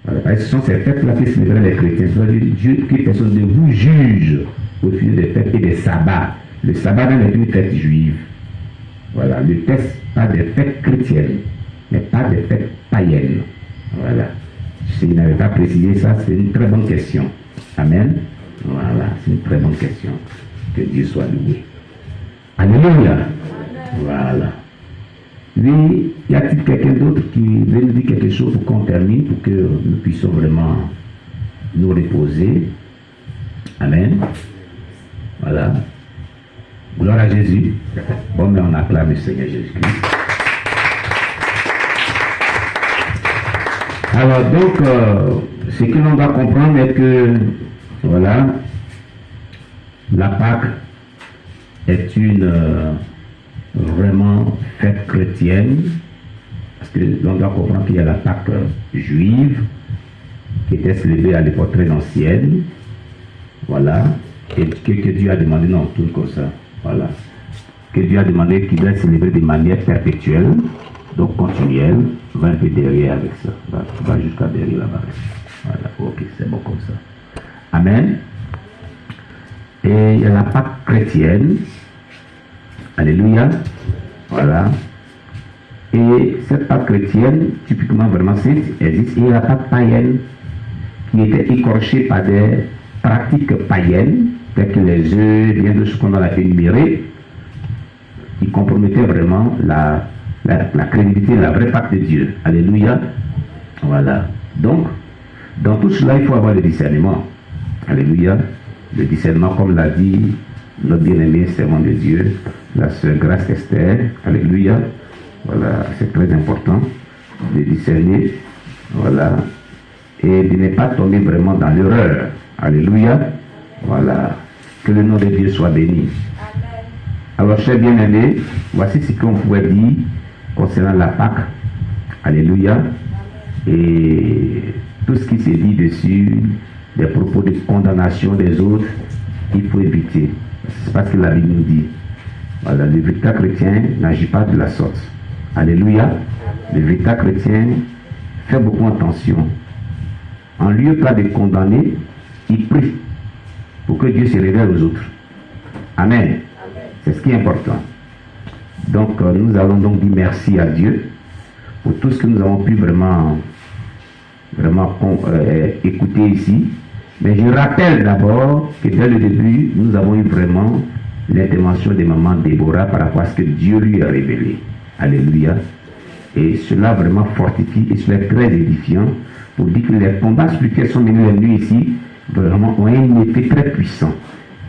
Voilà, parce que ce sont ces fêtes-là qui célèbrent les chrétiens. Dieu, que personne ne vous juge au sujet des fêtes et des sabbats. Le sabbat n'est une fête juive. Voilà, le texte parle des fêtes chrétiennes, mais pas des fêtes païennes. Voilà. S'il n'avait pas précisé ça, c'est une très bonne question. Amen. Voilà, c'est une très bonne question. Que Dieu soit loué. Alléluia. Voilà. Oui, y a-t-il quelqu'un d'autre qui veut nous dire quelque chose pour qu'on termine, pour que nous puissions vraiment nous reposer? Amen. Voilà. Gloire à Jésus. Bon, mais on acclame le Seigneur Jésus-Christ. Alors, donc, ce que l'on doit comprendre est que, voilà, la Pâque est une vraiment fête chrétienne, parce que l'on doit comprendre qu'il y a la Pâque juive, qui était célébrée à l'époque très ancienne, voilà, et que Dieu a demandé, non, tout comme ça, voilà, que Dieu a demandé qu'il doit célébrer de manière perpétuelle, donc continuelle. Va un peu derrière avec ça, va jusqu'à derrière là-bas. Voilà, ok, c'est bon comme ça. Amen. Et il y a la Pâque chrétienne. Alléluia. Voilà. Et cette Pâque chrétienne, typiquement vraiment existe. Et il y a la Pâque païenne qui était écorchée par des pratiques païennes, telles que les œufs, bien de ce qu'on a énuméré, qui compromettaient vraiment la crédibilité, la vraie Pâque de Dieu. Alléluia. Voilà. Donc, dans tout cela, il faut avoir le discernement. Alléluia. Le discernement, comme l'a dit notre bien-aimé servant de Dieu, la sœur Grace Esther. Alléluia. Voilà, c'est très important de discerner. Voilà. Et de ne pas tomber vraiment dans l'erreur. Alléluia. Voilà. Que le nom de Dieu soit béni. Alors, chers bien-aimés, voici ce qu'on pouvait dire concernant la Pâque. Alléluia. Et tout ce qui s'est dit dessus, des propos de condamnation des autres, il faut éviter. C'est parce que la Bible nous dit. Voilà, le véritable chrétien n'agit pas de la sorte. Alléluia. Le véritable chrétien fait beaucoup attention. En lieu pas de condamner, il prie pour que Dieu se révèle aux autres. Amen. C'est ce qui est important. Donc, nous allons donc dire merci à Dieu pour tout ce que nous avons pu vraiment écouter ici. Mais je rappelle d'abord que dès le début, nous avons eu vraiment l'intervention de maman Déborah par rapport à ce que Dieu lui a révélé. Alléluia. Et cela vraiment fortifie et cela est très édifiant pour dire que les combats spirituels sont menés ici vraiment ont un effet très puissant.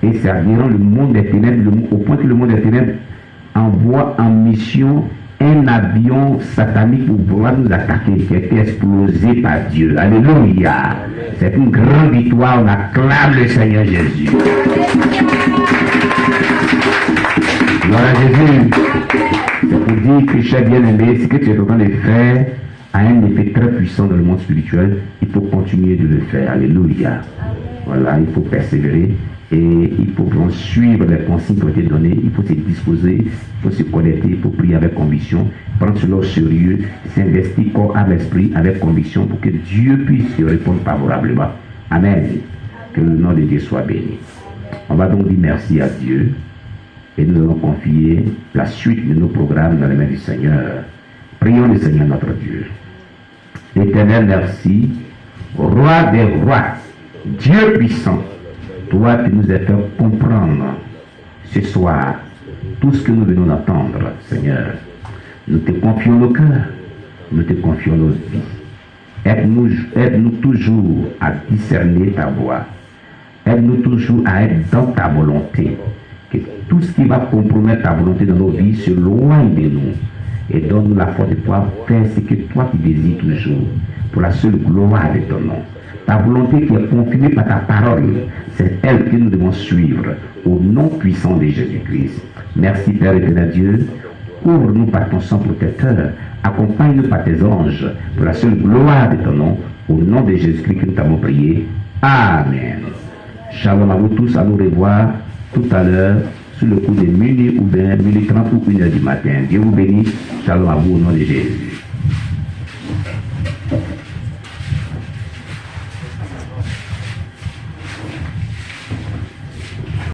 Et ça rend le monde des ténèbres, au point que le monde des ténèbres envoie en mission un avion satanique pour pouvoir nous attaquer, qui a été explosé par Dieu. Alléluia. C'est une grande victoire. On acclame le Seigneur Jésus. Gloire à Jésus. C'est pour dire que, cher bien-aimé, ce que tu es en train de faire a un effet très puissant dans le monde spirituel. Il faut continuer de le faire. Alléluia. Voilà, il faut persévérer. Et il faut vraiment suivre les consignes qui ont été données, il faut se disposer, il faut se connecter, il faut prier avec conviction, prendre cela au sérieux, s'investir corps à l'esprit avec conviction pour que Dieu puisse se répondre favorablement. Amen. Que le nom de Dieu soit béni. On va donc dire merci à Dieu et nous allons confier la suite de nos programmes dans les mains du Seigneur. Prions le Seigneur notre Dieu. Éternel, merci. Roi des rois, Dieu puissant, toi qui nous as fait comprendre ce soir tout ce que nous venons d'entendre, Seigneur. Nous te confions nos cœurs, nous te confions nos vies. Aide-nous toujours à discerner ta voix. Aide-nous toujours à être dans ta volonté. Que tout ce qui va compromettre ta volonté dans nos vies se loigne de nous. Et donne-nous la force de pouvoir faire ce que toi tu désires toujours, pour la seule gloire de ton nom. Ta volonté qui est confirmée par ta parole, c'est elle que nous devons suivre au nom puissant de Jésus-Christ. Merci Père éternel Dieu. Couvre-nous par ton sang protecteur. Accompagne-nous par tes anges pour la seule gloire de ton nom. Au nom de Jésus-Christ que nous t'avons prié. Amen. Shalom à vous tous. À nous revoir tout à l'heure sur le coup de minuit ou bien minuit 30 ou 1h du matin. Dieu vous bénisse. Shalom à vous au nom de Jésus.